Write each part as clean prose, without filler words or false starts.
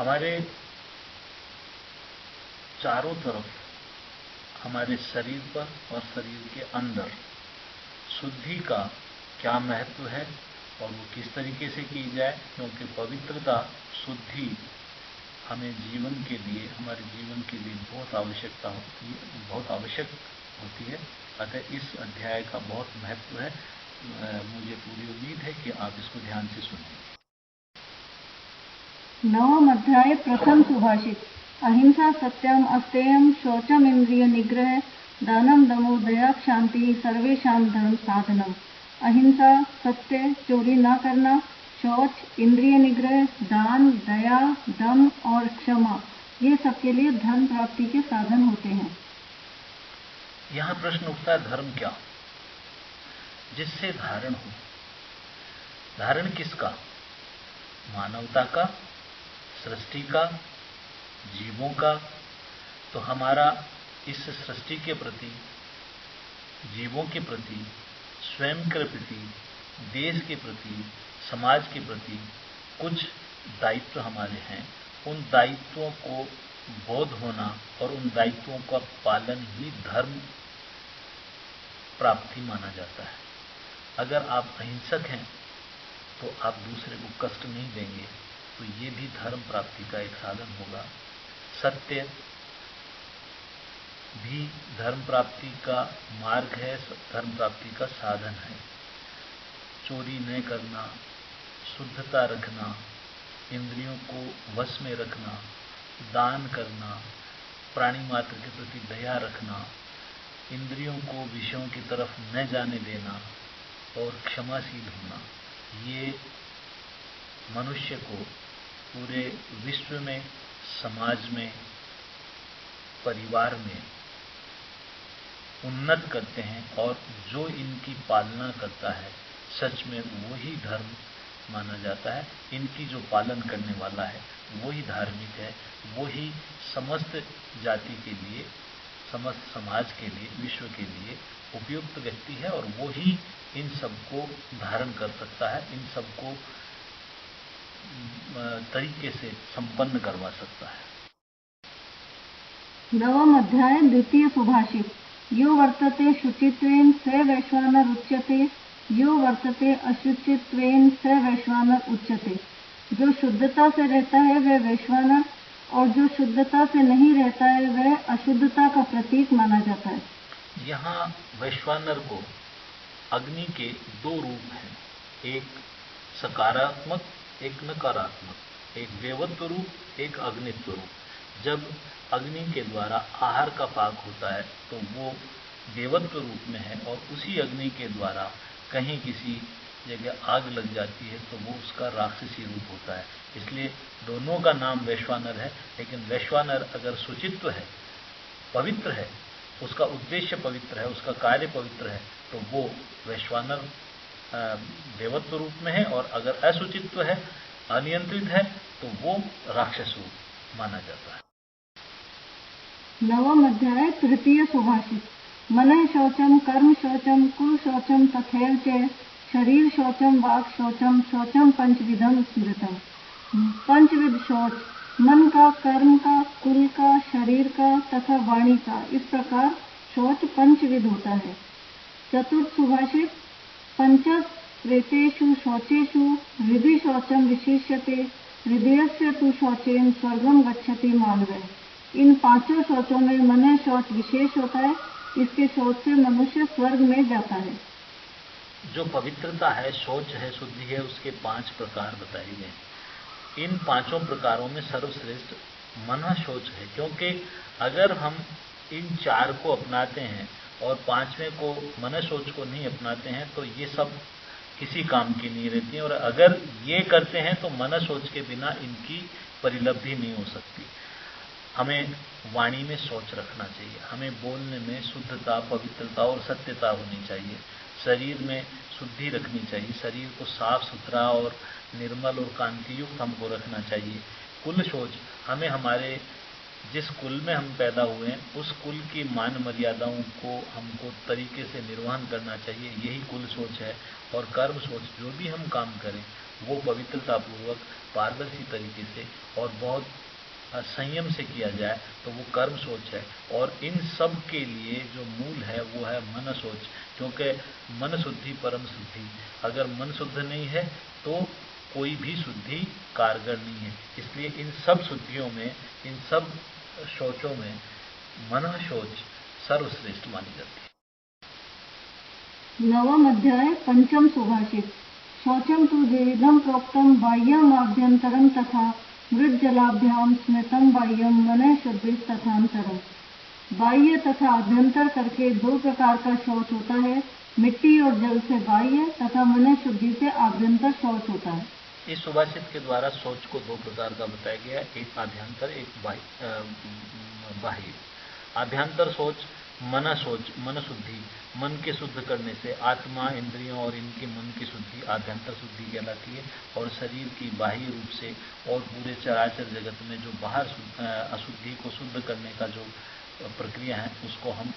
हमारे चारों तरफ, हमारे शरीर पर और शरीर के अंदर शुद्धि का क्या महत्व है और वो किस तरीके से की जाए, क्योंकि पवित्रता, शुद्धि हमें जीवन के लिए, हमारे जीवन के लिए बहुत आवश्यक होती है। अतः इस अध्याय का बहुत महत्व है। मुझे पूरी उम्मीद है कि आप इसको ध्यान से सुनेंगे। नवम अध्याय प्रथम सुभाषित। अहिंसा सत्यम अस्तेयम शौचम इंद्रिय निग्रह दानम दमो दया शांति सर्वेशाम धर्म साधनम। अहिंसा, सत्य, चोरी न करना, शौच, इंद्रिय निग्रह, दान, दया, दम और क्षमा, ये सबके लिए धर्म प्राप्ति के साधन होते हैं। यहाँ प्रश्न उठता है, धर्म क्या? जिससे धारण हो। धारण किसका? मानवता का, सृष्टि का, जीवों का। तो हमारा इस सृष्टि के प्रति, जीवों के प्रति, स्वयं के प्रति, देश के प्रति, समाज के प्रति कुछ दायित्व हमारे हैं। उन दायित्वों को बोध होना और उन दायित्वों का पालन ही धर्म प्राप्ति माना जाता है। अगर आप अहिंसक हैं तो आप दूसरे को कष्ट नहीं देंगे, तो ये भी धर्म प्राप्ति का एक साधन होगा। सत्य भी धर्म प्राप्ति का मार्ग है, धर्म प्राप्ति का साधन है। चोरी न करना, शुद्धता रखना, इंद्रियों को वश में रखना, दान करना, प्राणी मात्र के प्रति दया रखना, इंद्रियों को विषयों की तरफ न जाने देना और क्षमाशील होना, ये मनुष्य को पूरे विश्व में, समाज में, परिवार में उन्नत करते हैं। और जो इनकी पालना करता है, सच में वही धर्म माना जाता है। इनकी जो पालन करने वाला है वही धार्मिक है, वही समस्त जाति के लिए, समस्त समाज के लिए, विश्व के लिए उपयुक्त व्यक्ति है और वही इन सबको धारण कर सकता है, इन सबको तरीके से संपन्न करवा सकता है। नवम अध्याय द्वितीय सुभाषित। यो वर्तते शुचित्वेन स वैश्वानर उच्यते, यो वर्तते अशुचित्वेन स वैश्वानर उच्यते। जो शुद्धता से रहता है वह वैश्वानर, और जो शुद्धता से नहीं रहता है वह अशुद्धता का प्रतीक माना जाता है। यहाँ वैश्वानर को अग्नि के दो रूप हैं, एक सकारात्मक, एक नकारात्मक, एक देवत्व रूप, एक अग्नित्व रूप। जब अग्नि के द्वारा आहार का पाक होता है तो वो देवत्व रूप में है, और उसी अग्नि के द्वारा कहीं किसी जगह आग लग जाती है तो वो उसका राक्षसी रूप होता है। इसलिए दोनों का नाम वैश्वानर है। लेकिन वैश्वानर अगर शुचित्व है, पवित्र है, उसका उद्देश्य पवित्र है, उसका कार्य पवित्र है, तो वो वैश्वानर देवत्व रूप में है। और अगर अशुचित्व है, अनियंत्रित है, तो वो राक्षस रूप माना जाता है। नवम अध्याय तृतीय सुभाषित। मनः शौचम कर्म शौचम कुल शौचम तथैव च शरीर शौचम वाक् शौचम शौचम पंचविधम स्मृतम। पंचविध शौच मन का, कर्म का, कुल का, शरीर का तथा वाणी का, इस प्रकार शौच पंचविध होता है। चतुर्थ सुभाषित। पंचस्वेतेषु शौचेषु हृदि शौचम विशिष्यते, हृदयस्य तु शौचेन स्वर्गम गच्छति मानवः। इन पांचों शौचों में मन शौच विशेष होता है, इसके शौच से मनुष्य स्वर्ग में जाता है। जो पवित्रता है, शौच है, शुद्धि है, उसके 5 प्रकार बताए गए। इन 5 प्रकारों में सर्वश्रेष्ठ मन शौच है, क्योंकि अगर हम इन 4 को अपनाते हैं और 5वें को, मन शौच को नहीं अपनाते हैं, तो ये सब किसी काम की नहीं रहती हैं। और अगर ये करते हैं तो मन शौच के बिना इनकी परिलब्धि नहीं हो सकती। हमें वाणी में शौच रखना चाहिए, हमें बोलने में शुद्धता, पवित्रता और सत्यता होनी चाहिए। शरीर में शुद्धि रखनी चाहिए, शरीर को साफ सुथरा और निर्मल और कांतियुक्त हमको रखना चाहिए। कुल शौच, हमें हमारे जिस कुल में हम पैदा हुए हैं उस कुल की मान मर्यादाओं को हमको तरीके से निर्वहन करना चाहिए, यही कुल शौच है। और कर्म शौच, जो भी हम काम करें वो पवित्रता पूर्वक पारदर्शी तरीके से और बहुत संयम से किया जाए तो वो कर्म सोच है। और इन सब के लिए जो मूल है वो है मन सोच, क्योंकि मन शुद्धि परम शुद्धि। अगर मन शुद्ध नहीं है तो कोई भी शुद्धि कारगर नहीं है। इसलिए इन सब शुद्धियों में, इन सब शौचों में मन शौच सर्वश्रेष्ठ मानी जाती है। नवम अध्याय पंचम सुभाषित। शौचम तु द्विविधम प्रोक्तम बाह्यम आभ्यंतरम तथा मृत जलाभ्याम स्मृतम बाह्यम मन शुद्धि तथांतरम। बाह्य तथा आभ्यंतर करके दो प्रकार का शौच होता है, मिट्टी और जल से बाह्य तथा मन शुद्धि से आभ्यंतर शौच होता है। इस सुभाषित के द्वारा शौच को दो प्रकार का बताया गया है, एक आभ्यंतर, एक बाह्य। आभ्यंतर शौच मन शौच, मन शुद्धि, मन के शुद्ध करने से आत्मा, इंद्रियों और इनके मन की शुद्धि आभ्यंतर शुद्धि कहलाती है। और शरीर की बाह्य रूप से और पूरे चराचर जगत में जो बाहर अशुद्धि को शुद्ध करने का जो प्रक्रिया है उसको हम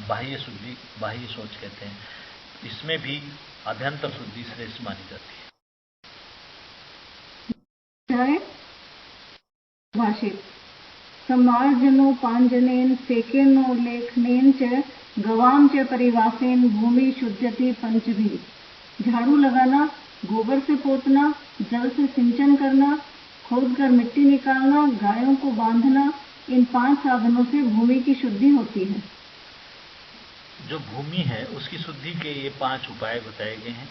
बाह्य शुद्धि, बाह्य शौच कहते हैं। इसमें भी आभ्यंतर शुद्धि श्रेष्ठ मानी जाती है। भाषित। समार्जनोपांजनेन सेकेन और लेखनेन च गवाम च परिवासेन भूमि शुद्धति पंचभिः। झाड़ू लगाना, गोबर से पोतना, जल से सिंचन करना, खोदकर मिट्टी निकालना, गायों को बांधना, इन 5 साधनों से भूमि की शुद्धि होती है। जो भूमि है उसकी शुद्धि के ये 5 उपाय बताए गए हैं।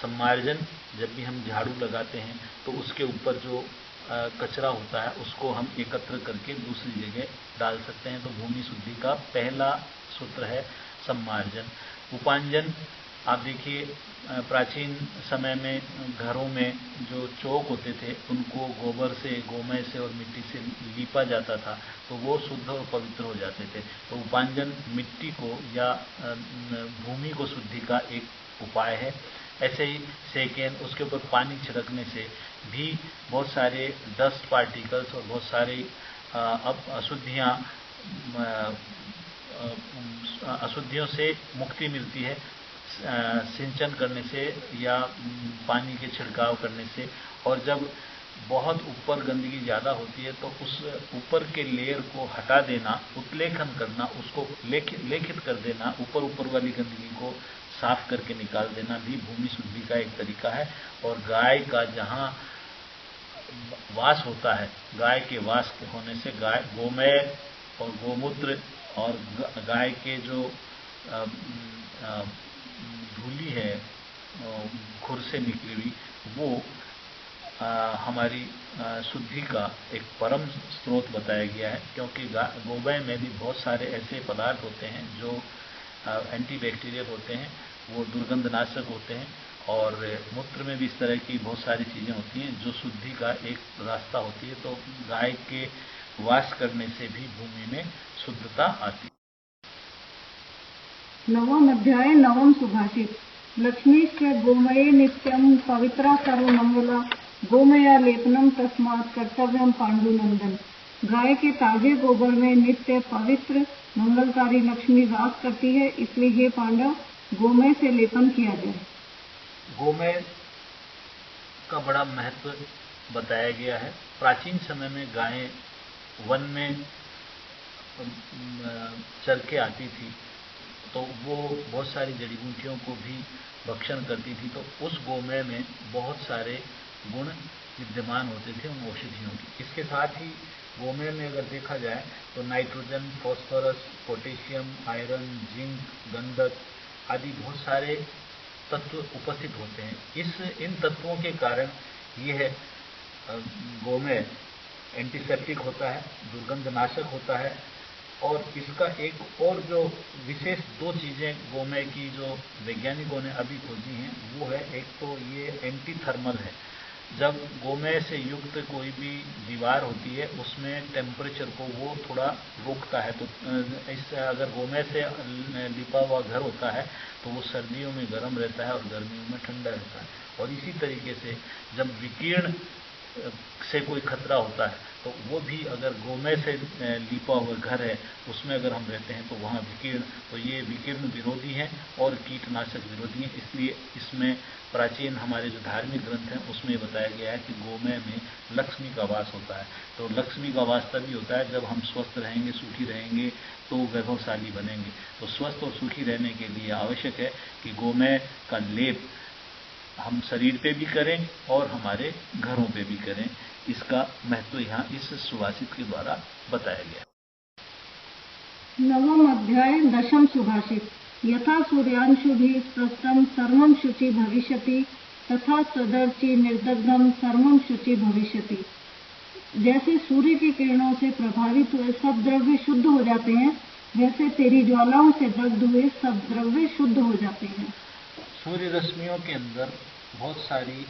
सम्मार्जन, जब भी हम झाड़ू लगाते हैं तो उसके ऊपर जो कचरा होता है उसको हम एकत्र करके दूसरी जगह डाल सकते हैं, तो भूमि शुद्धि का पहला सूत्र है सम्मार्जन। उपांजन, आप देखिए प्राचीन समय में घरों में जो चौक होते थे उनको गोबर से, गोमय से और मिट्टी से लीपा जाता था तो वो शुद्ध और पवित्र हो जाते थे। तो उपांजन मिट्टी को या भूमि को शुद्धि का एक उपाय है। ऐसे ही सेकेंड, उसके ऊपर पानी छिड़कने से भी बहुत सारे डस्ट पार्टिकल्स और बहुत सारे अशुद्धियों से मुक्ति मिलती है सिंचन करने से या पानी के छिड़काव करने से। और जब बहुत ऊपर गंदगी ज़्यादा होती है तो उस ऊपर के लेयर को हटा देना, उत्लेखन करना, उसको लेखित कर देना, ऊपर वाली गंदगी को साफ करके निकाल देना भी भूमि शुद्धि का एक तरीका है। और गाय का जहाँ वास होता है, गाय के वास होने से गाय, गोमय और गोमूत्र और गाय के जो धूली है खुर से निकली हुई, वो हमारी शुद्धि का एक परम स्रोत बताया गया है। क्योंकि गोमय में भी बहुत सारे ऐसे पदार्थ होते हैं जो एंटीबैक्टीरियल होते हैं, वो दुर्गंधनाशक होते हैं। और मूत्र में भी इस तरह की बहुत सारी चीज़ें होती हैं जो शुद्धि का एक रास्ता होती है। तो गाय के वास करने से भी भूमि में शुद्धता आती है। नवम अध्याय नवम सुभाषित। लक्ष्मीश्च गोमये नित्यं पवित्रा सर्वमंगला गोमया लेपनम तस्मात् कर्तव्यम पांडुनंदन। गाय के ताजे गोबर में नित्य पवित्र मंगलकारी लक्ष्मी वास करती है, इसलिए हे पांडव गोमय से लेपन किया जाए। गोमय का बड़ा महत्व बताया गया है। प्राचीन समय में गायें वन में चर के आती थी तो वो बहुत सारी जड़ी बूटियों को भी भक्षण करती थी, तो उस गोमय में बहुत सारे गुण विद्यमान होते थे उन औषधियों की। इसके साथ ही गोमय में अगर देखा जाए तो nitrogen, phosphorus, potassium, iron, zinc, गंधक आदि बहुत सारे तत्व उपस्थित होते हैं। इन तत्वों के कारण यह गोमय एंटीसेप्टिक होता है, दुर्गंधनाशक होता है। और इसका एक और जो विशेष 2 चीज़ें गोमय की जो वैज्ञानिकों ने अभी खोजी हैं वो है, एक तो ये एंटी थर्मल है। जब गोमय से युक्त कोई भी दीवार होती है उसमें टेम्परेचर को वो थोड़ा रोकता है। तो इस अगर गोमय से लिपा हुआ घर होता है तो वो सर्दियों में गर्म रहता है और गर्मियों में ठंडा रहता है। और इसी तरीके से जब विकीर्ण से कोई खतरा होता है, तो वो भी अगर गोमय से लिपा हुआ घर है उसमें अगर हम रहते हैं तो वहाँ विकीर्ण, तो ये विकीर्ण विरोधी हैं और कीटनाशक विरोधी हैं। इसलिए इसमें प्राचीन हमारे जो धार्मिक ग्रंथ हैं उसमें बताया गया है कि गोमय में लक्ष्मी का वास होता है। तो लक्ष्मी का वास तभी होता है जब हम स्वस्थ रहेंगे, सुखी रहेंगे, तो वैभवशाली बनेंगे। तो स्वस्थ और सुखी रहने के लिए आवश्यक है कि गोमय का लेप हम शरीर पे भी करें और हमारे घरों पे भी करें। इसका महत्व यहाँ इस सुभाषित के द्वारा बताया गया। नवम अध्याय दशम सुभाषित। यथा सूर्यांशुभिः स्पृष्टं सर्वं शुचि भविष्यति तथा तदर्ची निर्दग्धं सर्वं शुचि भविष्यति। जैसे सूर्य की किरणों से प्रभावित हुए सब द्रव्य शुद्ध हो जाते हैं, वैसे तेरी ज्वालाओं से दग्ध हुए सब द्रव्य शुद्ध हो जाते हैं। सूर्य रश्मियों के अंदर बहुत सारी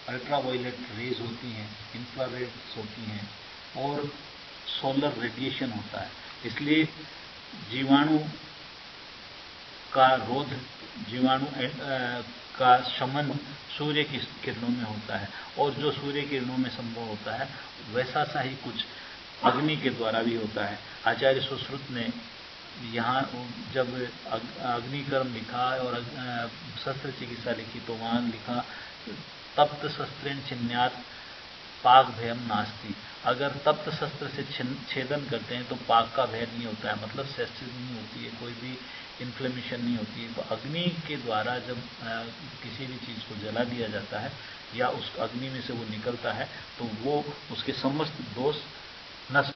अल्ट्रावायलेट रेज होती हैं, इंफ्रारेड्स होती हैं और सोलर रेडिएशन होता है। इसलिए जीवाणु का रोध, जीवाणु का शमन सूर्य की किरणों में होता है, और जो सूर्य किरणों में संभव होता है वैसा सा ही कुछ अग्नि के द्वारा भी होता है। आचार्य सुश्रुत ने यहाँ जब अग्निकर्म लिखा और शस्त्र चिकित्सा लिखी तो वहाँ लिखा तप्त शस्त्रेण छिन्यात् पाक भयम नास्ति। अगर तप्त शस्त्र से छेदन करते हैं तो पाक का भय नहीं होता है, मतलब सेप्सिस नहीं होती है, कोई भी इन्फ्लेमेशन नहीं होती है। तो अग्नि के द्वारा जब किसी भी चीज़ को जला दिया जाता है या उस अग्नि में से वो निकलता है तो वो उसके समस्त दोष नष्ट।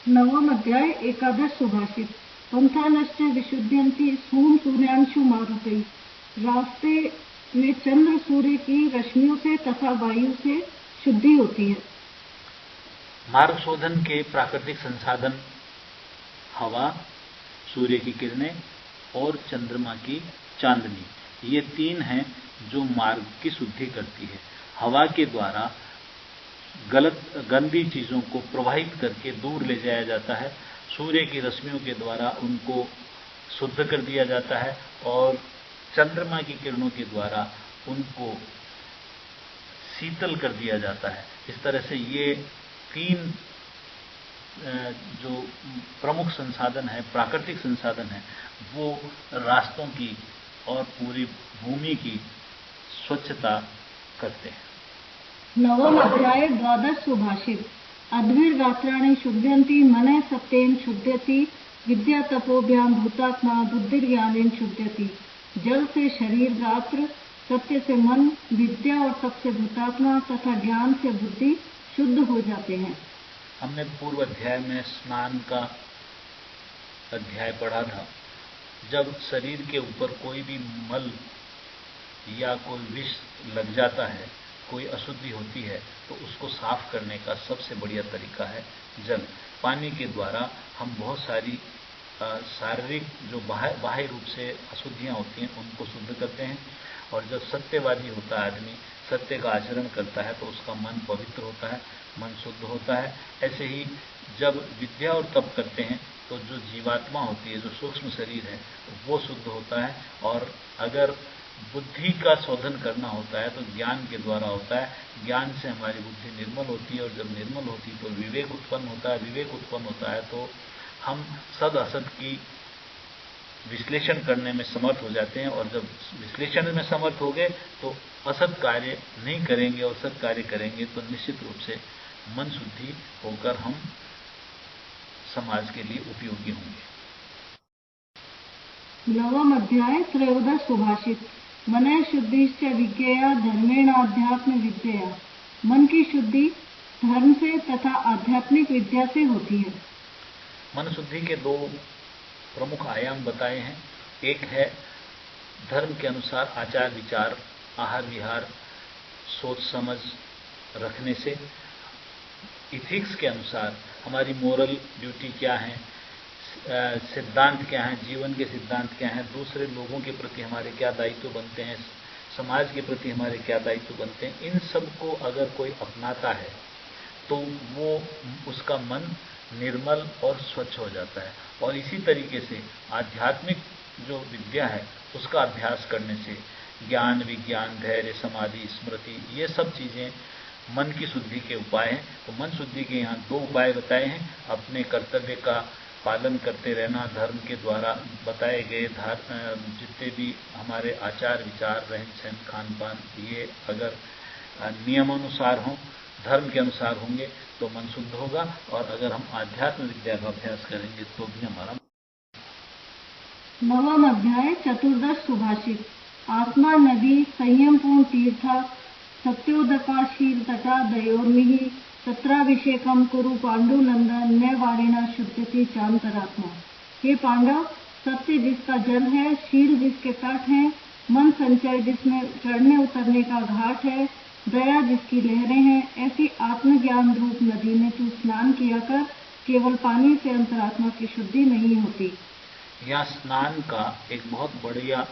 नवम अध्याय एकादश सुभाषित। पंथानश्च विशुद्ध्यन्ति सूर्य सूर्यांशु मारुतैः। रास्ते में चंद्र सूर्य की रश्मियों से तथा वायु से शुद्धि होती है। मार्ग शोधन के प्राकृतिक संसाधन हवा, सूर्य की किरणें और चंद्रमा की चांदनी, ये तीन हैं जो मार्ग की शुद्धि करती है। हवा के द्वारा गंदी चीजों को प्रवाहित करके दूर ले जाया जाता है, सूर्य की रश्मियों के द्वारा उनको शुद्ध कर दिया जाता है और चंद्रमा की किरणों के द्वारा उनको शीतल कर दिया जाता है। इस तरह से ये तीन जो प्रमुख संसाधन है, प्राकृतिक संसाधन है, वो रास्तों की और पूरी भूमि की स्वच्छता करते हैं। नवम अध्याय द्वादश सुभाषित। अद्भिर्गात्राणि शुद्ध्यन्ति मनः सत्येन शुद्ध्यति विद्या तपोभ्याम भूतात्मा बुद्धिर्ज्ञानेन शुद्ध्यति। जल से शरीर गात्र, सत्य से मन, विद्या और तप से भूतात्मा तथा ज्ञान से बुद्धि शुद्ध हो जाते हैं। हमने पूर्व अध्याय में स्नान का अध्याय पढ़ा था। जब शरीर के ऊपर कोई भी मल या कोई विष लग जाता है, कोई अशुद्धि होती है, तो उसको साफ करने का सबसे बढ़िया तरीका है जल। पानी के द्वारा हम बहुत सारी शारीरिक जो बाह्य रूप से अशुद्धियां होती हैं उनको शुद्ध करते हैं। और जब सत्यवादी होता है आदमी, सत्य का आचरण करता है, तो उसका मन पवित्र होता है, मन शुद्ध होता है। ऐसे ही जब विद्या और तप करते हैं तो जो जीवात्मा होती है, जो सूक्ष्म शरीर है, वो शुद्ध होता है। और अगर बुद्धि का शोधन करना होता है तो ज्ञान के द्वारा होता है। ज्ञान से हमारी बुद्धि निर्मल होती है और जब निर्मल होती है तो विवेक उत्पन्न होता है। विवेक उत्पन्न होता है तो हम सद असत की विश्लेषण करने में समर्थ हो जाते हैं, और जब विश्लेषण में समर्थ हो गए तो असत कार्य नहीं करेंगे और सत कार्य करेंगे, तो निश्चित रूप से मन शुद्धि होकर हम समाज के लिए उपयोगी होंगे। नवम अध्याय त्रयोदश सुभाषित। मनः शुद्धिश्च विज्ञया धर्मेण आध्यात्म विद्या। मन की शुद्धि धर्म से तथा आध्यात्मिक विद्या से होती है। मन शुद्धि के दो प्रमुख आयाम बताए हैं। एक है धर्म के अनुसार आचार विचार, आहार विहार, सोच समझ रखने से। इथिक्स के अनुसार हमारी मोरल ड्यूटी क्या है, सिद्धांत क्या हैं, जीवन के सिद्धांत क्या हैं, दूसरे लोगों के प्रति हमारे क्या दायित्व बनते हैं, समाज के प्रति हमारे क्या दायित्व बनते हैं, इन सब को अगर कोई अपनाता है तो वो उसका मन निर्मल और स्वच्छ हो जाता है। और इसी तरीके से आध्यात्मिक जो विद्या है उसका अभ्यास करने से ज्ञान, विज्ञान, धैर्य, समाधि, स्मृति, ये सब चीजें मन की शुद्धि के उपाय हैं। तो मन शुद्धि के यहाँ 2 उपाय बताए हैं। अपने कर्तव्य का पालन करते रहना, धर्म के द्वारा बताए गए जितने भी हमारे आचार विचार, रहन सहन, खान पान, ये अगर नियमानुसार हों, धर्म के अनुसार होंगे तो मन शुद्ध होगा। और अगर हम आध्यात्म विद्या का अभ्यास करेंगे तो भी हमारा। 9वां अध्याय चतुर्दश सुभाषित। आत्मा नदी संयमपूर्ण तीर्था सत्योदकाशील तटा दयोर्मिहि सत्राभिषेकम कुरु पांडुनंदन न वाणिना शुद्धति चांतरात्मा। हे पांडव, सत्य जिसका जल है, शील जिसके तट है, मन संचय जिसमें चढ़ने उतरने का घाट है, दया जिसकी लहरें हैं, ऐसी आत्मज्ञान रूप नदी में तू स्नान किया कर। केवल पानी से अंतरात्मा की शुद्धि नहीं होती। यह स्नान का एक बहुत बढ़िया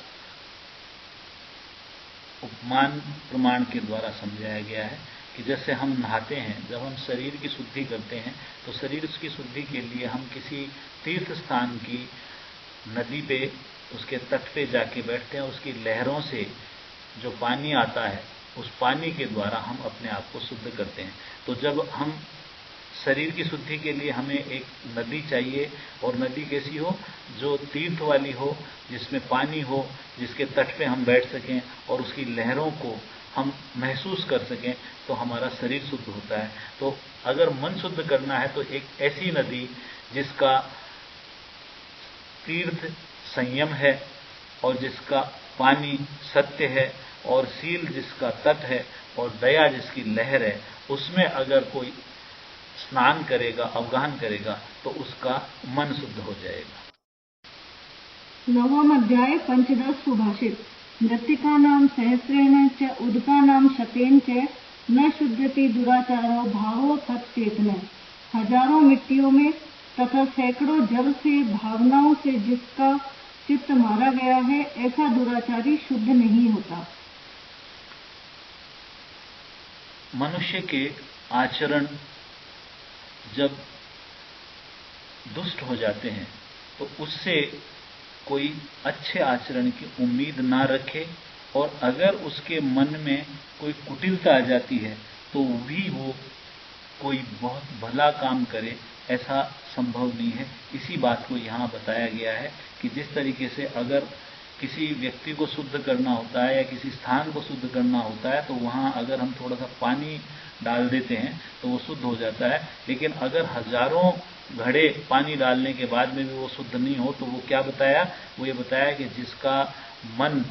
उपमान प्रमाण के द्वारा समझाया गया है कि जैसे हम नहाते हैं, जब हम शरीर की शुद्धि करते हैं तो शरीर की शुद्धि के लिए हम किसी तीर्थ स्थान की नदी पे, उसके तट पे जाके बैठते हैं। उसकी लहरों से जो पानी आता है, उस पानी के द्वारा हम अपने आप को शुद्ध करते हैं। तो जब हम शरीर की शुद्धि के लिए हमें एक नदी चाहिए, और नदी कैसी हो? जो तीर्थ वाली हो, जिसमें पानी हो, जिसके तट पे हम बैठ सकें और उसकी लहरों को हम महसूस कर सकें, तो हमारा शरीर शुद्ध होता है। तो अगर मन शुद्ध करना है तो एक ऐसी नदी जिसका तीर्थ संयम है और जिसका पानी सत्य है और शील जिसका तट है और दया जिसकी लहर है, उसमें अगर कोई स्नान करेगा, अवगाहन करेगा, तो उसका मन शुद्ध हो जाएगा। 9वां अध्याय पंचदश सुभाषित। मृत्तिकानां सहस्रेण च उदकानां शतेन च न शुद्धति दुराचारो भावो तत्चेतन। हजारों मिट्टियों में तथा सैकड़ों जल से, भावनाओं से जिसका चित्त मारा गया है, ऐसा दुराचारी शुद्ध नहीं होता। मनुष्य के आचरण जब दुष्ट हो जाते हैं तो उससे कोई अच्छे आचरण की उम्मीद ना रखे, और अगर उसके मन में कोई कुटिलता आ जाती है तो भी वो कोई बहुत भला काम करे, ऐसा संभव नहीं है। इसी बात को यहाँ बताया गया है कि जिस तरीके से अगर किसी व्यक्ति को शुद्ध करना होता है या किसी स्थान को शुद्ध करना होता है, तो वहाँ अगर हम थोड़ा सा पानी डाल देते हैं तो वो शुद्ध हो जाता है। लेकिन अगर हजारों घड़े पानी डालने के बाद में भी वो शुद्ध नहीं हो, तो वो क्या बताया? वो ये बताया कि जिसका मन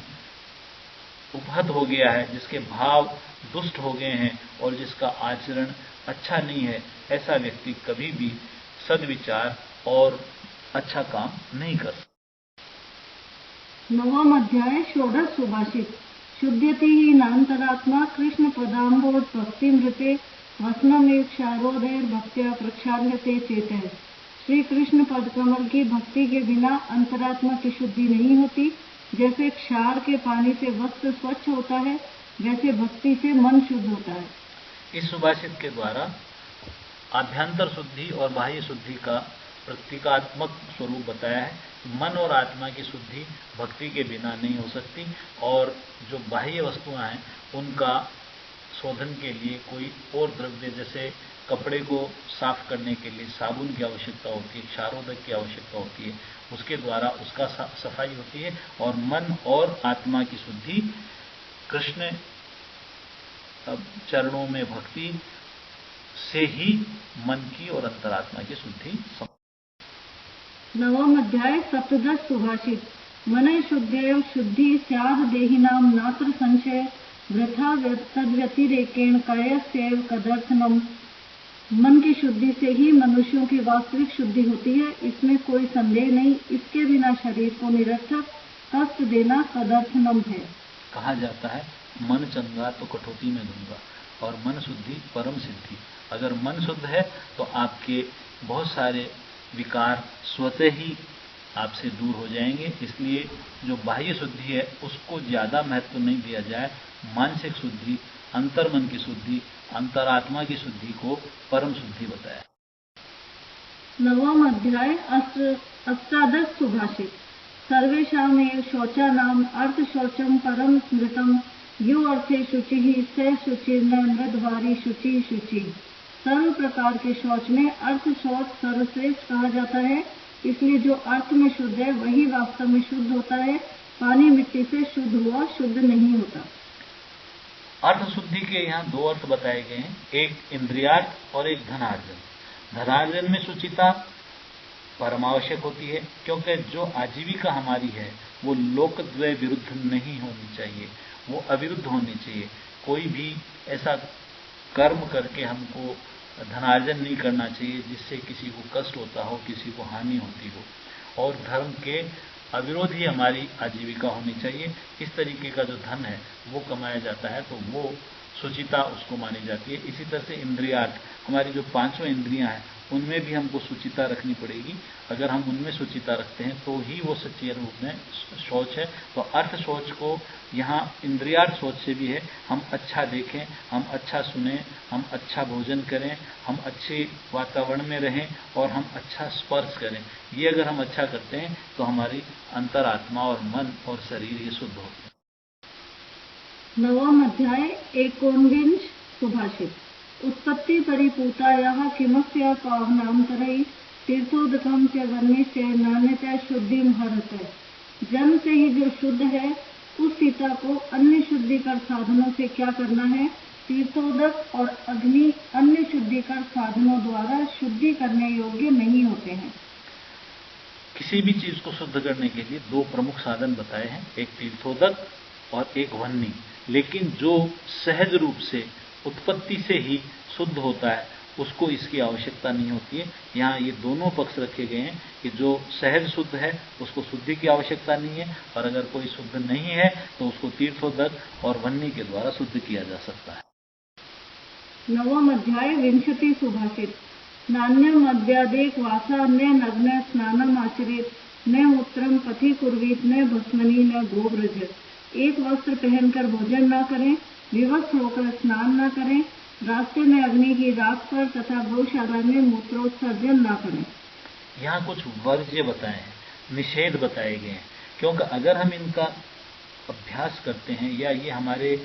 उपहत हो गया है, जिसके भाव दुष्ट हो गए हैं और जिसका आचरण अच्छा नहीं है, ऐसा व्यक्ति कभी भी सद्विचार और अच्छा काम नहीं कर सकता। 9वां अध्याय षोडश सुभाषित। शुद्ध्यति ही नान्तरात्मा कृष्ण पदाम्बोध भक्ति मृते वसनमेव क्षारोदय भक्त्या प्रक्षाल्यते चेतः। श्री कृष्ण पद कमल की भक्ति के बिना अंतरात्मा की शुद्धि नहीं होती। जैसे क्षार के पानी से वस्त्र स्वच्छ होता है, वैसे भक्ति से मन शुद्ध होता है। इस सुभाषित के द्वारा आभ्यंतर शुद्धि और बाह्य शुद्धि का प्रतीकात्मक स्वरूप बताया है। मन और आत्मा की शुद्धि भक्ति के बिना नहीं हो सकती, और जो बाह्य वस्तुएं हैं उनका शोधन के लिए कोई और द्रव्य, जैसे कपड़े को साफ करने के लिए साबुन की आवश्यकता होती है, क्षारोदक की आवश्यकता होती है, उसके द्वारा उसका सफाई होती है। और मन और आत्मा की शुद्धि कृष्ण चरणों में भक्ति से ही मन की और अंतरात्मा की शुद्धि। 9वां अध्याय सप्तदश सुभाषित। मन शुद्धेव शुद्धि स्याद् देहिनां नात्र संशय वृथा तद्व्यतिरेकेण कायस्यैव कदर्थनम। मन की शुद्धि से ही मनुष्यों की वास्तविक शुद्धि होती है, इसमें कोई संदेह नहीं। इसके बिना शरीर को निरर्थक कष्ट देना कदर्थनम है। कहा जाता है मन चंगा तो कठौती में दूंगा, और मन शुद्धि परम सिद्धि। अगर मन शुद्ध है तो आपके बहुत सारे विकार स्वतः ही आपसे दूर हो जाएंगे। इसलिए जो बाह्य शुद्धि है उसको ज्यादा महत्व नहीं दिया जाए। मानसिक शुद्धि, अंतर्मन की शुद्धि, अंतरात्मा की शुद्धि को परम शुद्धि बताया। 9वां अध्याय अष्टादश सुभाषित। सर्वेषामेव शौचानाम अर्थ शौचम परम स्मृतम यो अर्थे शुचि ही स शुचि न मृदवारी शुचि शुचि। सर्व प्रकार के शौच में अर्थ शौच सर्वश्रेष्ठ कहा जाता है, इसलिए जो अर्थ में शुद्ध है वही वास्तव में शुद्ध होता है। पानी मिट्टी से शुद्ध हुआ शुद्ध नहीं होता। अर्थ शुद्धि के यहाँ दो अर्थ बताए गए हैं, एक इंद्रियार्थ और एक धनार्जन। धनार्जन में शुचिता परमावश्यक होती है, क्योंकि जो आजीविका हमारी है वो लोकद्वय विरुद्ध नहीं होनी चाहिए, वो अविरुद्ध होनी चाहिए। कोई भी ऐसा कर्म करके हमको धनार्जन नहीं करना चाहिए जिससे किसी को कष्ट होता हो, किसी को हानि होती हो। और धर्म के अविरोध ही हमारी आजीविका होनी चाहिए। इस तरीके का जो धन है वो कमाया जाता है तो वो शुचिता उसको मानी जाती है। इसी तरह से इंद्रियार्थ, हमारी जो पांचों इंद्रियां हैं उनमें भी हमको शुचिता रखनी पड़ेगी। अगर हम उनमें शुचिता रखते हैं तो ही वो सच्चे रूप में शौच है। तो अर्थ शौच को यहाँ इंद्रियार्थ शौच से भी है, हम अच्छा देखें, हम अच्छा सुने, हम अच्छा भोजन करें, हम अच्छे वातावरण में रहें और हम अच्छा स्पर्श करें। ये अगर हम अच्छा करते हैं तो हमारी अंतरात्मा और मन और शरीर ये शुद्ध होते हैं। नवम अध्याय एकोनविंश सुभाषित। उत्पत्ति परिपूतायाः किमस्य पावनांतरै तीर्थोदकम च वर्णिश्च नान्यतः शुद्धिम हरते। जन्म से ही जो शुद्ध है उस सीता को अन्य शुद्धिकर साधनों से क्या करना है। तीर्थोदक और अग्नि अन्य शुद्धिकर साधनों द्वारा शुद्धि करने योग्य नहीं होते हैं। किसी भी चीज को शुद्ध करने के लिए दो प्रमुख साधन बताए हैं, एक तीर्थोदक और एक वन्नी। लेकिन जो सहज रूप से उत्पत्ति से ही शुद्ध होता है उसको इसकी आवश्यकता नहीं होती है। यहाँ ये दोनों पक्ष रखे गए हैं कि जो सहज शुद्ध है उसको शुद्धि की आवश्यकता नहीं है, और अगर कोई शुद्ध नहीं है तो उसको तीर्थोदक और वन्नी के द्वारा शुद्ध किया जा सकता है। नवम अध्याय विंशति सुभाषित। नान्यम अद्यादेक वासा न नग्न स्नानम आचरित न मूत्रम पथि कुर्वीत न भस्मनी न गोव्रजत। एक वस्त्र पहनकर भोजन न करें, विवस्त्र होकर स्नान न करें, रास्ते में अग्नि की राख पर तथा गौशाला में मूत्रोत्सर्जन न करें। यहाँ कुछ वर्ज्य बताए हैं, निषेध बताए गए हैं, क्योंकि अगर हम इनका अभ्यास करते हैं या ये हमारे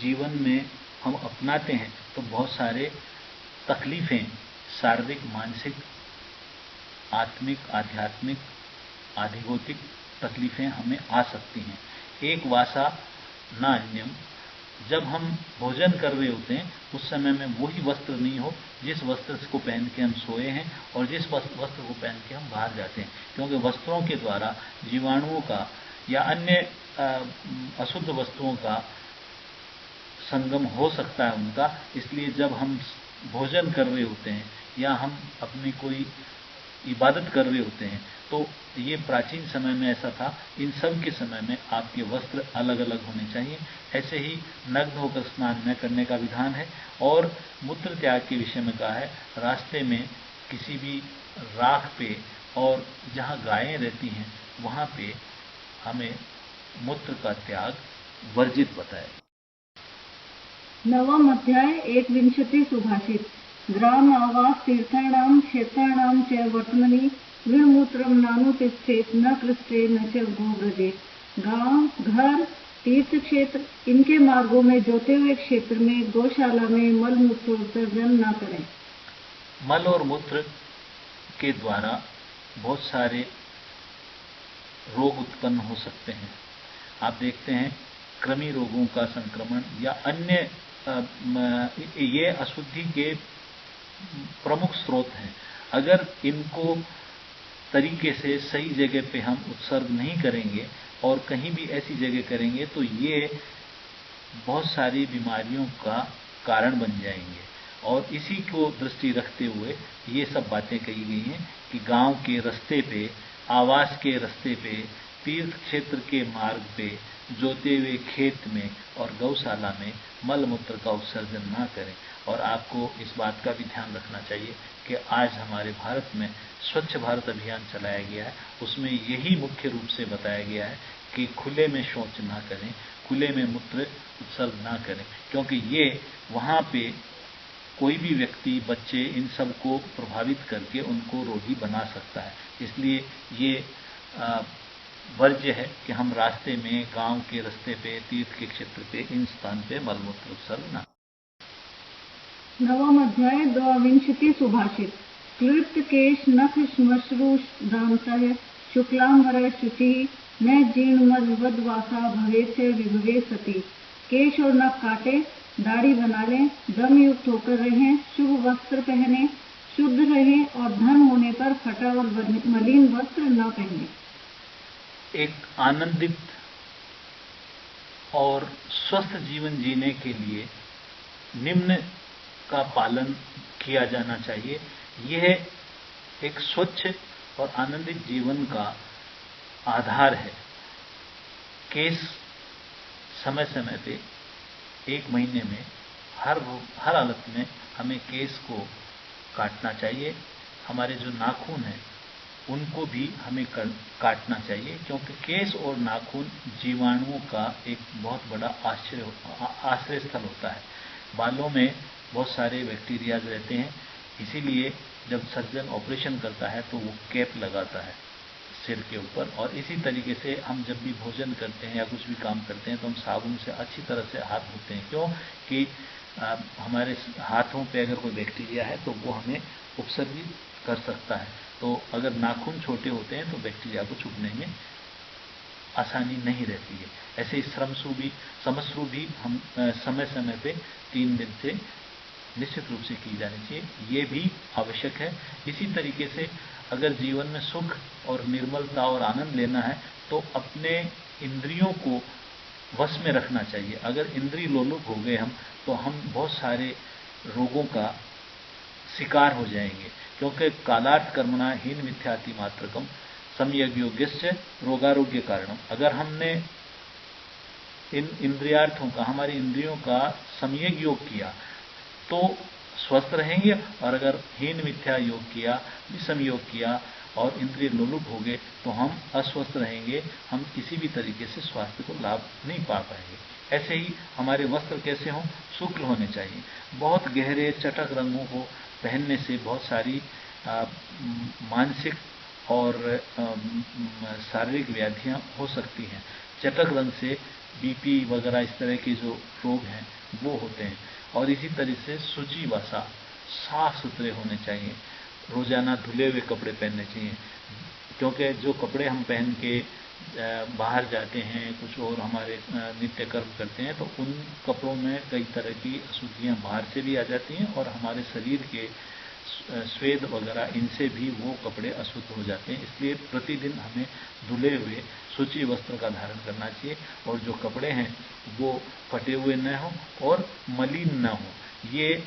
जीवन में हम अपनाते हैं तो बहुत सारे तकलीफें शारीरिक, मानसिक, आत्मिक, आध्यात्मिक, आधिभौतिक तकलीफें हमें आ सकती हैं। एक वासा न अन्यम, जब हम भोजन कर रहे होते हैं उस समय में वही वस्त्र नहीं हो जिस वस्त्र को पहन के हम सोए हैं और जिस वस्त्र को पहन के हम बाहर जाते हैं, क्योंकि वस्त्रों के द्वारा जीवाणुओं का या अन्य अशुद्ध वस्तुओं का संगम हो सकता है उनका। इसलिए जब हम भोजन कर रहे होते हैं या हम अपनी कोई इबादत कर रहे होते हैं तो ये प्राचीन समय में ऐसा था, इन सब के समय में आपके वस्त्र अलग अलग होने चाहिए। ऐसे ही नग्न होकर स्नान न करने का विधान है। और मूत्र त्याग के विषय में कहा है, रास्ते में किसी भी राख पे और जहाँ गायें रहती हैं वहाँ पे हमें मूत्र का त्याग वर्जित बताया। नवम अध्याय एकविंशति सुभाषित। ग्राम आवास तीर्थाणाम क्षेत्राणाम च वर्तमनि विमूत्रम नानुतिष्ठेत न कृष्टे न च गोव्रजे। गांव, घर, तीर्थ क्षेत्र इनके मार्गों में जोते हुए क्षेत्र में गौशाला में मल मूत्र विसर्जन न करें। मल और मूत्र के द्वारा बहुत सारे रोग उत्पन्न हो सकते हैं। आप देखते हैं कृमि रोगों का संक्रमण या अन्य ये अशुद्धि के प्रमुख स्रोत हैं। अगर इनको तरीके से सही जगह पे हम उत्सर्ग नहीं करेंगे और कहीं भी ऐसी जगह करेंगे तो ये बहुत सारी बीमारियों का कारण बन जाएंगे। और इसी को दृष्टि रखते हुए ये सब बातें कही गई हैं कि गांव के रास्ते पे, आवास के रास्ते पे, तीर्थ क्षेत्र के मार्ग पे, जोते हुए खेत में और गौशाला में मल मूत्र का उत्सर्जन ना करें। और आपको इस बात का भी ध्यान रखना चाहिए कि आज हमारे भारत में स्वच्छ भारत अभियान चलाया गया है, उसमें यही मुख्य रूप से बताया गया है कि खुले में शौच ना करें, खुले में मूत्र उत्सर्ग ना करें, क्योंकि ये वहाँ पे कोई भी व्यक्ति, बच्चे, इन सब को प्रभावित करके उनको रोगी बना सकता है। इसलिए ये वर्ज्य है कि हम रास्ते में, गांव के रास्ते पे, तीर्थ के क्षेत्र पे, इन स्थान पे मलमूत्र उत्सर्ग न। नवम अध्याय द्वाविंशति सुभाषित। क्लिप्त केश नख श्मश्रु दांतः शुक्लांबर शुचि न जीर्ण वासा भवे से विभवे सती। केश और नख काटे, दाढ़ी बना लें, दम युक्त होकर रहें, शुभ वस्त्र पहने, शुद्ध रहें और धन होने पर फटा और मलिन वस्त्र न पहने। एक आनंदित और स्वस्थ जीवन जीने के लिए निम्न का पालन किया जाना चाहिए। यह एक स्वच्छ और आनंदित जीवन का आधार है। केस समय समय पे, एक महीने में, हर हालत में हमें केस को काटना चाहिए। हमारे जो नाखून हैं उनको भी हमें काटना चाहिए, क्योंकि केस और नाखून जीवाणुओं का एक बहुत बड़ा आश्रय स्थल होता है। बालों में बहुत सारे बैक्टीरिया रहते हैं, इसीलिए जब सर्जन ऑपरेशन करता है तो वो कैप लगाता है सिर के ऊपर। और इसी तरीके से हम जब भी भोजन करते हैं या कुछ भी काम करते हैं तो हम साबुन से अच्छी तरह से हाथ धोते हैं। क्यों कि हमारे हाथों पे अगर कोई बैक्टीरिया है तो वो हमें उपसर्जित कर सकता है। तो अगर नाखून छोटे होते हैं तो बैक्टीरिया को छुपने में आसानी नहीं रहती है। ऐसे ही समश्रु भी हम समय समय पे 3 दिन से निश्चित रूप से की जानी चाहिए, ये भी आवश्यक है। इसी तरीके से अगर जीवन में सुख और निर्मलता और आनंद लेना है तो अपने इंद्रियों को वश में रखना चाहिए। अगर इंद्रिय लोलुप हो गए हम तो हम बहुत सारे रोगों का शिकार हो जाएंगे, क्योंकि कालाट कर्मणा हीन मिथ्याति मात्रकम समयज्ञोग्यस्य रोगारोग्य कारणम। अगर हमने इन इंद्रियार्थों का, हमारी इंद्रियों का सम्यक योग किया तो स्वस्थ रहेंगे, और अगर हीन मिथ्या योग किया, विषम योग किया और इंद्रिय लोलुप हो गए तो हम अस्वस्थ रहेंगे, हम किसी भी तरीके से स्वास्थ्य को लाभ नहीं पा पाएंगे। ऐसे ही हमारे वस्त्र कैसे हों? शुक्ल होने चाहिए। बहुत गहरे चटक रंगों को पहनने से बहुत सारी मानसिक और शारीरिक व्याधियां हो सकती हैं। चटक रंग से बीपी वगैरह इस तरह के जो रोग हैं वो होते हैं। और इसी तरह से शुचि वसा, साफ सुथरे होने चाहिए। रोजाना धुले हुए कपड़े पहनने चाहिए, क्योंकि जो कपड़े हम पहन के बाहर जाते हैं, कुछ और हमारे नित्य कर्म करते हैं, तो उन कपड़ों में कई तरह की अशुद्धियां बाहर से भी आ जाती हैं और हमारे शरीर के स्वेद वगैरह इनसे भी वो कपड़े अशुद्ध हो जाते हैं। इसलिए प्रतिदिन हमें धुले हुए शुचि वस्त्र का धारण करना चाहिए, और जो कपड़े हैं वो फटे हुए न हो और मलिन न हो, ये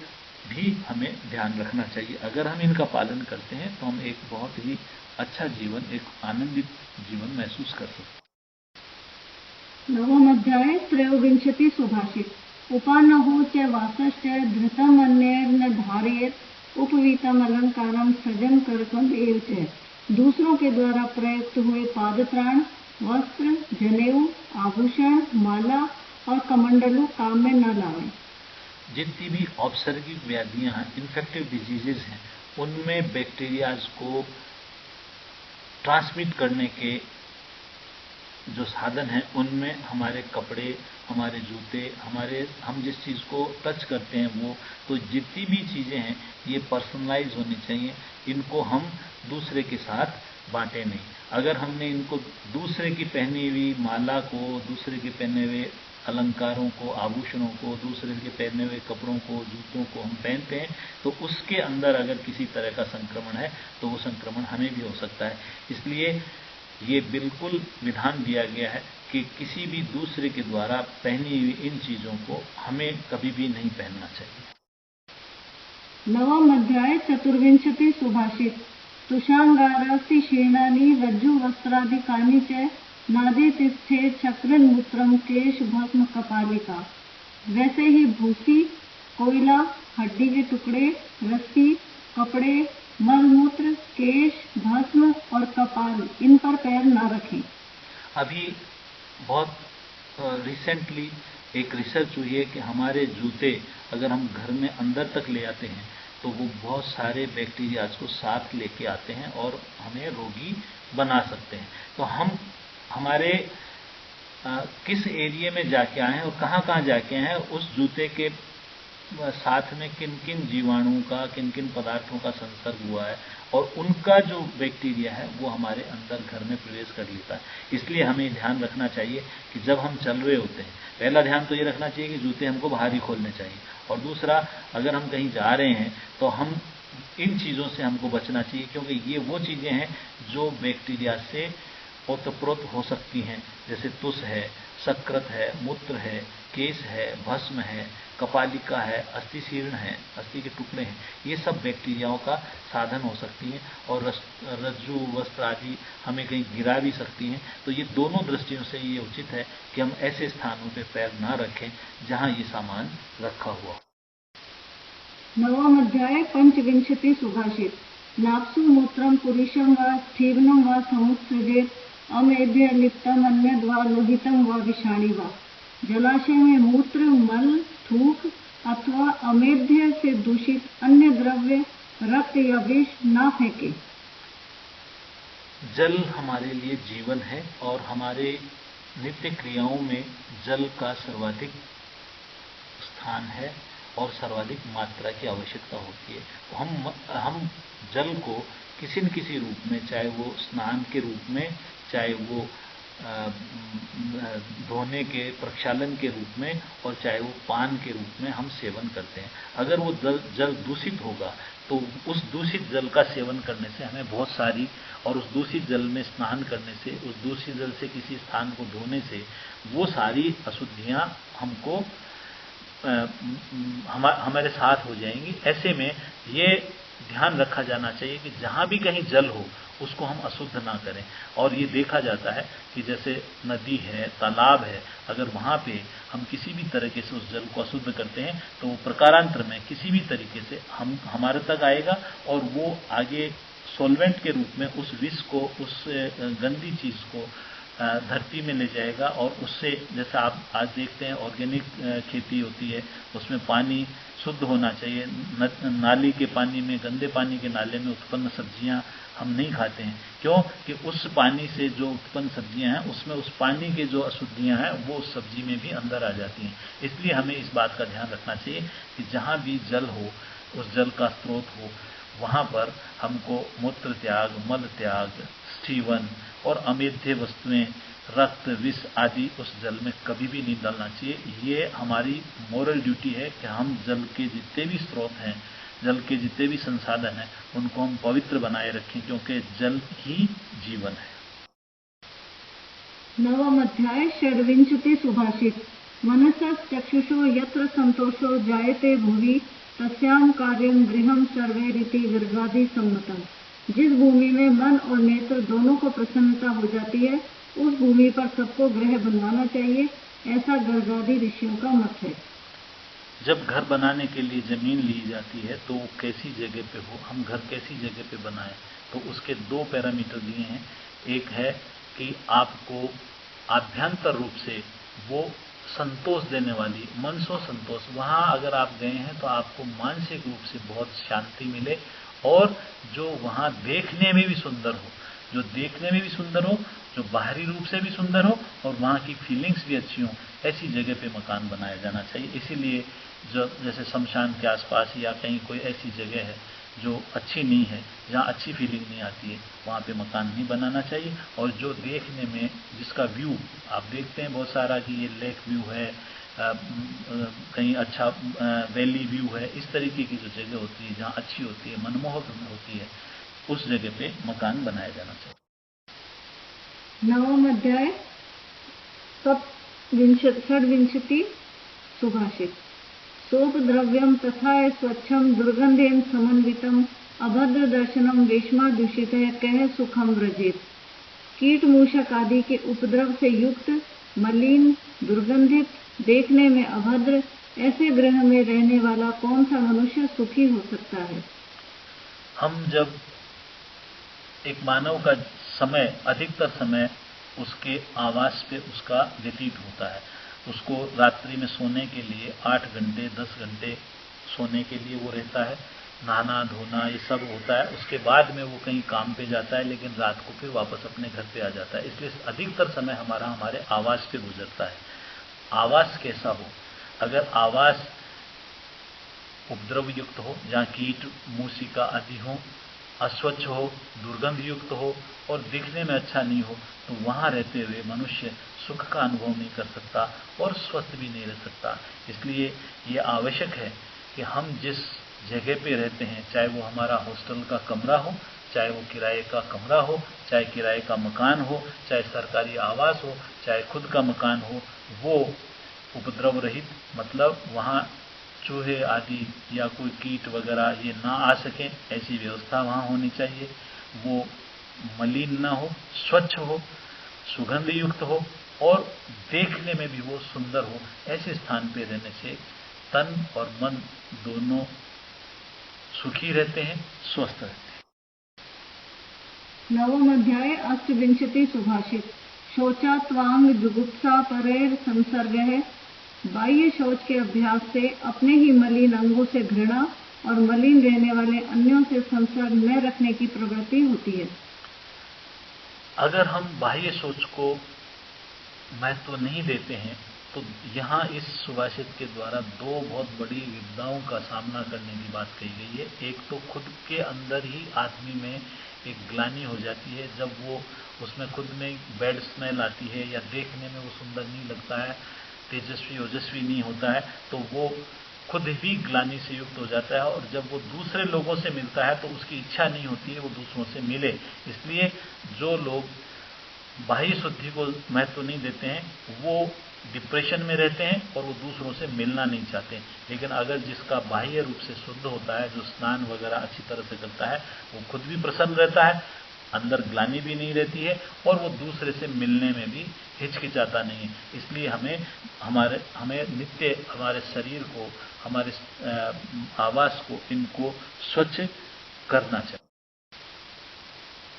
भी हमें ध्यान रखना चाहिए। अगर हम इनका पालन करते हैं तो हम एक बहुत ही अच्छा जीवन, एक आनंदित जीवन महसूस कर सकते हैं। नवम अध्याय त्रयोविंशति सुभाषित। उपानहो च वासश्च धृतम अन्येन धारयेत् उपवीतम अलंकारम सृजन करकम एव च। दूसरों के द्वारा प्रयुक्त हुए पादत्राण, वस्त्र, जनेऊ, आभूषण, माला और कमंडलू काम में न लावें। जितनी भी औपसर्गिक व्याधियां हैं, इन्फेक्टिव डिजीजेज हैं, उनमें बैक्टीरियाज को ट्रांसमिट करने के जो साधन हैं उनमें हमारे कपड़े, हमारे जूते, हम जिस चीज को टच करते हैं वो, तो जितनी भी चीजें हैं ये पर्सनलाइज होनी चाहिए। इनको हम दूसरे के साथ बांटे नहीं। अगर हमने इनको दूसरे की पहनी हुई माला को, दूसरे के पहने हुए अलंकारों को, आभूषणों को, दूसरे के पहने हुए कपड़ों को, जूतों को हम पहनते हैं तो उसके अंदर अगर किसी तरह का संक्रमण है तो वो संक्रमण हमें भी हो सकता है। इसलिए ये बिल्कुल विधान दिया गया है कि किसी भी दूसरे के द्वारा पहनी हुई इन चीजों को हमें कभी भी नहीं पहनना चाहिए। नवम अध्याय चतुर्विंशति सुभाषित। तुषांगारस्ति शीर्णानि रज्जु वस्त्रादिकानि च नादे तिष्ठे चक्रन मूत्रम केश भस्म कपालिका। वैसे ही भूसी, कोयला, हड्डी के टुकड़े, रस्सी, कपड़े, मलमूत्र, केश, भस्म और कपाल, इन पर पैर न रखें। अभी बहुत रिसेंटली एक रिसर्च हुई है कि हमारे जूते अगर हम घर में अंदर तक ले आते हैं तो वो बहुत सारे बैक्टीरियाज को साथ लेके आते हैं और हमें रोगी बना सकते हैं। तो हमारे किस एरिया में जाके आए हैं और कहाँ जाके आए हैं, उस जूते के साथ में किन किन जीवाणुओं का, किन किन पदार्थों का संसर्ग हुआ है, और उनका जो बैक्टीरिया है वो हमारे अंदर घर में प्रवेश कर लेता है। इसलिए हमें ध्यान रखना चाहिए कि जब हम चल रहे होते हैं, पहला ध्यान तो ये रखना चाहिए कि जूते हमको बाहर ही खोलने चाहिए, और दूसरा, अगर हम कहीं जा रहे हैं तो हम इन चीज़ों से हमको बचना चाहिए, क्योंकि ये वो चीज़ें हैं जो बैक्टीरिया से ओतप्रोत हो सकती हैं, जैसे तुस है, सकृत है, मूत्र है, केश है, भस्म है, कपालिका है, अस्थि शीर्ण है, अस्थि के टुकड़े हैं, ये सब बैक्टीरियाओं का साधन हो सकती हैं, और रज्जु वस्त्र आदि हमें कहीं गिरा भी सकती हैं। तो ये दोनों दृष्टियों से ये उचित है कि हम ऐसे स्थानों पर पैर न रखें जहां ये सामान रखा हुआ। नवम अध्याय पंचविंशति सुभाषित। नाप्सु मूत्रम पुरुषम व स्थीवनम व समुत्सृजेत अमेध्य लिप्तम अन्यद व लोहितम व विषाणी व। जलाशय में मूत्र, मल, थूक अथवा अमेध्य से दूषित अन्य द्रव्य, रक्त या विष ना फेंके। जल हमारे लिए जीवन है, और हमारे नित्य क्रियाओं में जल का सर्वाधिक स्थान है और सर्वाधिक मात्रा की आवश्यकता होती है। तो हम जल को किसी न किसी रूप में, चाहे वो स्नान के रूप में, चाहे वो धोने के, प्रक्षालन के रूप में, और चाहे वो पान के रूप में हम सेवन करते हैं। अगर वो जल दूषित होगा तो उस दूषित जल का सेवन करने से हमें बहुत सारी, और उस दूषित जल में स्नान करने से, उस दूषित जल से किसी स्थान को धोने से वो सारी अशुद्धियां हमको हमारे साथ हो जाएंगी। ऐसे में ये ध्यान रखा जाना चाहिए कि जहां भी कहीं जल हो उसको हम अशुद्ध ना करें। और ये देखा जाता है कि जैसे नदी है, तालाब है, अगर वहां पे हम किसी भी तरीके से उस जल को अशुद्ध करते हैं तो वो प्रकारांतर में किसी भी तरीके से हमारे तक आएगा, और वो आगे सॉल्वेंट के रूप में उस विष को, उस गंदी चीज को धरती में ले जाएगा। और उससे, जैसा आप आज देखते हैं ऑर्गेनिक खेती होती है, उसमें पानी शुद्ध होना चाहिए। नाली के पानी में, गंदे पानी के नाले में उत्पन्न सब्जियां हम नहीं खाते हैं। क्यों? कि उस पानी से जो उत्पन्न सब्जियां हैं उसमें उस पानी के जो अशुद्धियां हैं वो उस सब्जी में भी अंदर आ जाती हैं। इसलिए हमें इस बात का ध्यान रखना चाहिए कि जहां भी जल हो, उस जल का स्रोत हो, वहां पर हमको मूत्र त्याग, मल त्याग, स्टीवन और अमेध्य वस्तुएं, रक्त, विष आदि उस जल में कभी भी नहीं डालना चाहिए। ये हमारी मोरल ड्यूटी है कि हम जल के जितने भी स्रोत हैं, जल के जितने भी संसाधन हैं, उनको हम पवित्र बनाए रखें, क्योंकि जल ही जीवन है। नवम अध्याय षड्विंशति सुभाषित। मनसः चक्षुषो यत्र संतोषो जायते भुवि तस्याम कार्यम गृहम सर्वैरिति गर्गादि सम्मतम्। जिस भूमि में मन और नेत्र दोनों को प्रसन्नता हो जाती है, उस भूमि पर सबको गृह बनवाना चाहिए, ऐसा गर्गादि ऋषियों का मत है। जब घर बनाने के लिए जमीन ली जाती है तो वो कैसी जगह पे हो, हम घर कैसी जगह पे बनाएं, तो उसके दो पैरामीटर दिए हैं। एक है कि आपको आभ्यंतर रूप से वो संतोष देने वाली, मन सो संतोष, वहां अगर आप गए हैं तो आपको मानसिक रूप से बहुत शांति मिले, और जो वहां देखने में भी सुंदर हो, जो देखने में भी सुंदर हो, जो बाहरी रूप से भी सुंदर हो, और वहां की फीलिंग्स भी अच्छी हो, ऐसी जगह पे मकान बनाया जाना चाहिए। इसीलिए जो जैसे शमशान के आसपास या कहीं कोई ऐसी जगह है जो अच्छी नहीं है, जहाँ अच्छी फीलिंग नहीं आती है, वहाँ पे मकान नहीं बनाना चाहिए। और जो देखने में, जिसका व्यू आप देखते हैं बहुत सारा कि ये लेक व्यू है, कहीं अच्छा वैली व्यू है, इस तरीके की जो जगह होती है, जहाँ अच्छी होती है, मनमोहक होती है, उस जगह पे मकान बनाया जाना चाहिए। नवम अध्याय षड्विंशति सुभाषित। सोपद्रव्यम तथा स्वच्छम दुर्गंधेन समन्वितम अभद्र दर्शनम वेश्मा दूषित कह सुखम व्रजेत। कीट मूषक आदि के उपद्रव से युक्त, मलिन, दुर्गंधित, देखने में अभद्र, ऐसे ग्रह में रहने वाला कौन सा मनुष्य सुखी हो सकता है? हम जब एक मानव का समय, अधिकतर समय उसके आवास पे उसका व्यतीत होता है, उसको रात्रि में सोने के लिए 8 घंटे 10 घंटे सोने के लिए वो रहता है, नहाना धोना ये सब होता है, उसके बाद में वो कहीं काम पे जाता है, लेकिन रात को फिर वापस अपने घर पे आ जाता है। इसलिए अधिकतर समय हमारा हमारे आवास पे गुजरता है। आवास कैसा हो? अगर आवास उपद्रव युक्त हो, जहाँ कीट मूसिका आदि हो, अस्वच्छ हो, दुर्गंध युक्त हो और दिखने में अच्छा नहीं हो, तो वहां रहते हुए मनुष्य सुख का अनुभव नहीं कर सकता और स्वस्थ भी नहीं रह सकता। इसलिए ये आवश्यक है कि हम जिस जगह पे रहते हैं, चाहे वो हमारा हॉस्टल का कमरा हो, चाहे वो किराए का कमरा हो, चाहे किराए का मकान हो, चाहे सरकारी आवास हो, चाहे खुद का मकान हो, वो उपद्रव रहित, मतलब वहां चूहे आदि या कोई कीट वगैरह ये ना आ सके, ऐसी व्यवस्था वहां होनी चाहिए। वो मलिन ना हो, स्वच्छ हो, सुगंध युक्त हो और देखने में भी वो सुंदर हो। ऐसे स्थान पे रहने से तन और मन दोनों सुखी रहते हैं, स्वस्थ रहते हैं। नवम अध्याय अष्टविंशति सुभाषित। शौचात्वांग जुगुप्सा परेर संसर्ग है। बाह्य शौच के अभ्यास से अपने ही मलिन अंगों से घृणा और मलिन रहने वाले अन्यों से संसर्ग न रखने की प्रवृत्ति होती है। अगर हम बाह्य शौच को महत्व नहीं देते हैं तो यहाँ इस सुभाषित के द्वारा दो बहुत बड़ी विपदाओं का सामना करने की बात कही गई है। एक तो खुद के अंदर ही आदमी में एक ग्लानि हो जाती है, जब वो उसमें खुद में बैड स्मेल आती है या देखने में वो सुंदर नहीं लगता है, तेजस्वी ओजस्वी नहीं होता है, तो वो खुद ही ग्लानि से युक्त हो जाता है और जब वो दूसरे लोगों से मिलता है तो उसकी इच्छा नहीं होती है वो दूसरों से मिले। इसलिए जो लोग बाह्य शुद्धि को महत्व नहीं देते हैं वो डिप्रेशन में रहते हैं और वो दूसरों से मिलना नहीं चाहते। लेकिन अगर जिसका बाह्य रूप से शुद्ध होता है, जो स्नान वगैरह अच्छी तरह से करता है, वो खुद भी प्रसन्न रहता है, अंदर ग्लानि भी नहीं रहती है और वो दूसरे से मिलने में भी हिचकिचाता नहीं है। इसलिए हमें नित्य हमारे शरीर को, हमारे आवास को, इनको स्वच्छ करना चाहिए।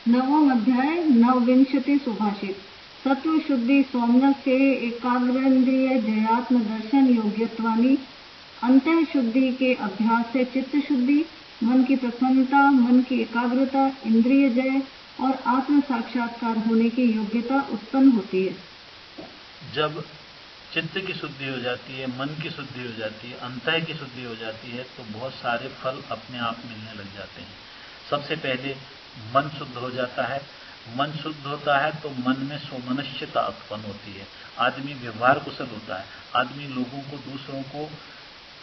नवम अध्याय नवविंशति सुभाषित। सत्व शुद्धि सौम्य से एकाग्रेन्द्रिय जयात्म दर्शन योग्यत्वानि। अंतः शुद्धि के अभ्यास से चित्त शुद्धि, मन की प्रसन्नता, मन की एकाग्रता, इंद्रिय जय और आत्म साक्षात्कार होने की योग्यता उत्पन्न होती है। जब चित्त की शुद्धि हो जाती है, मन की शुद्धि हो जाती है, अंतः की शुद्धि हो जाती है, तो बहुत सारे फल अपने आप मिलने लग जाते हैं। सबसे पहले मन शुद्ध हो जाता है। मन शुद्ध होता है तो मन में सोमनस्यता उत्पन्न होती है, आदमी व्यवहार कुशल होता है, आदमी लोगों को, दूसरों को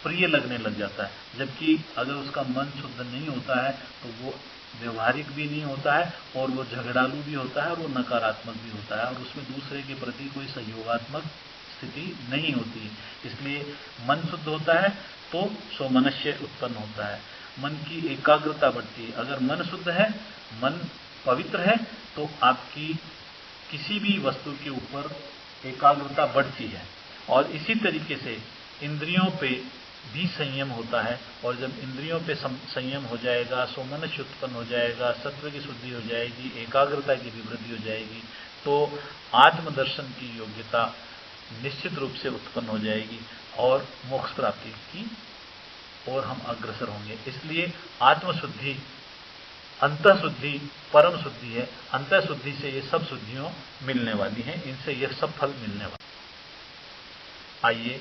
प्रिय लगने लग जाता है। जबकि अगर उसका मन शुद्ध नहीं होता है तो वो व्यवहारिक भी नहीं होता है और वो झगड़ालू भी होता है और वो नकारात्मक भी होता है और उसमें दूसरे के प्रति कोई सहयोगात्मक स्थिति नहीं होती है। इसलिए मन शुद्ध होता है तो सोमनस्य उत्पन्न होता है, मन की एकाग्रता बढ़ती है। अगर मन शुद्ध है, मन पवित्र है, तो आपकी किसी भी वस्तु के ऊपर एकाग्रता बढ़ती है। और इसी तरीके से इंद्रियों पे भी संयम होता है और जब इंद्रियों पे संयम हो जाएगा, सोमनस्य उत्पन्न हो जाएगा, सत्व की शुद्धि हो जाएगी, एकाग्रता की भी वृद्धि हो जाएगी, तो आत्मदर्शन की योग्यता निश्चित रूप से उत्पन्न हो जाएगी और मोक्ष प्राप्ति की ओर हम अग्रसर होंगे। इसलिए आत्मशुद्धि, अंतः शुद्धि परम शुद्धि है। अंतः शुद्धि से ये सब शुद्धियों मिलने वाली हैं, इनसे ये सब फल मिलने वाले। आइए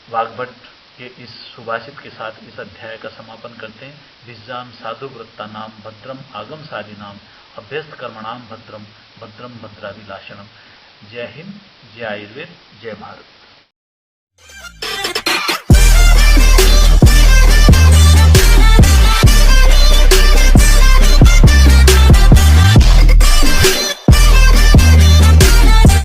वाग्भट के इस सुभाषित के साथ इस अध्याय का समापन करते हैं। विज्जाम साधु वृत्ता नाम भद्रम आगम साधि नाम अभ्यस्त कर्मणाम भद्रम भद्रम भद्राभिलाषणम। जय हिंद, जय आयुर्वेद, जय भारत।